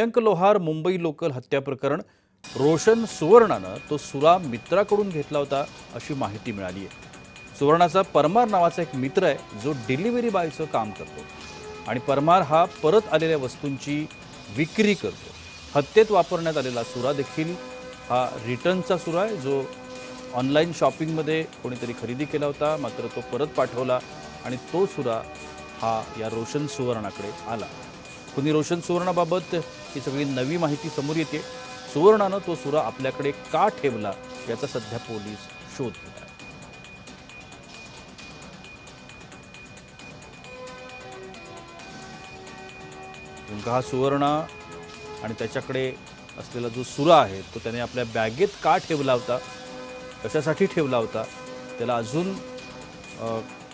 मयंक लोहार Mumbai local हत्या प्रकरण रोशन सुवर्णानं तो सुरा मित्राकडून घेतला होता अशी माहिती मिळाली आहे। सुवर्णाचा परमार नावाचा एक मित्र आहे जो डिलिव्हरी बॉयचं काम करतो आणि परमार हा परत आलेल्या वस्तूंची विक्री करतो। हत्येत वापरण्यात आलेला सुरा देखील हा रिटर्नचा सुरा आहे जो ऑनलाईन शॉपिंगमध्ये कोणीतरी खरेदी केला होता, मात्र तो परत पाठवला आणि तो सुरा हा या रोशन सुवर्णाकडे आला। कुणी रोशन सुवर्णाबाबत ही सगळी नवी माहिती समोर येते। सुवर्णानं तो सुरा आपल्याकडे का ठेवला याचा सध्या पोलीस शोध घेत आहेत। हा सुवर्ण आणि त्याच्याकडे असलेला जो सुरा आहे तो त्याने आपल्या बॅगेत का ठेवला होता, कशासाठी ठेवला होता, त्याला अजून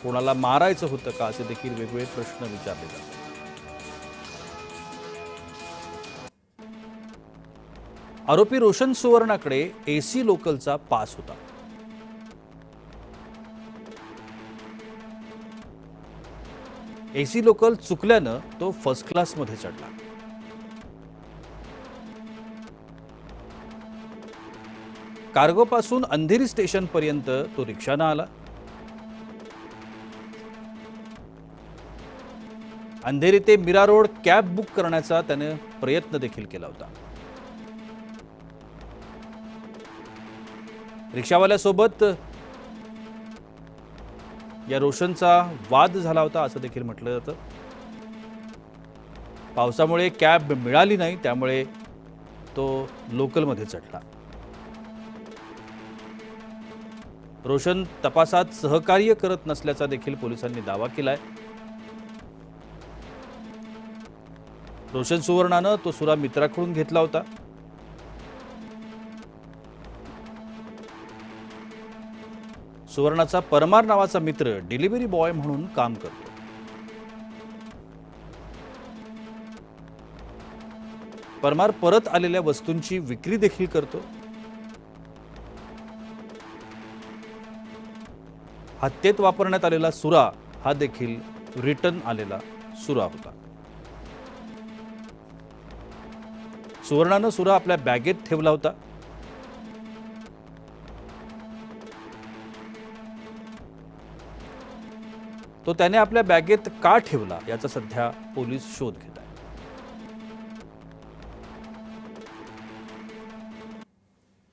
कोणाला मारायचं होतं का असे देखील वेगवेगळे प्रश्न विचारले जातात। आरोपी रोशन सुवर्णाकडे एसी लोकलचा पास होता। एसी लोकल चुकल्यानं तो फर्स्ट क्लासमध्ये चढला। कार्गो पासून अंधेरी स्टेशन पर्यंत तो रिक्षानं आला। अंधेरी ते मीरा रोड कॅब बुक करण्याचा त्याने प्रयत्न देखील केला होता। रिक्षावाल्यासोबत या रोशनचा वाद झाला होता असं देखील म्हटलं जातं। पावसामुळे कॅब मिळाली नाही त्यामुळे तो लोकलमध्ये चढला। रोशन तपासात सहकार्य करत नसल्याचा देखील पोलिसांनी दावा केलाय। रोशन सुवर्णानं तो सुरा मित्राकडून घेतला होता। सुवर्णाचा परमार नावाचा मित्र डिलिव्हरी बॉय म्हणून काम करतो। परमार परत आलेल्या वस्तूंची विक्री देखील करतो। हत्येत वापरण्यात आलेला सुरा हा देखील रिटर्न आलेला सुरा होता। सुवर्णानं सुरा आपल्या बॅगेत ठेवला होता। तो त्याने आपल्या बॅगेत का ठेवला याचा सध्या पोलीस शोध घेत आहेत।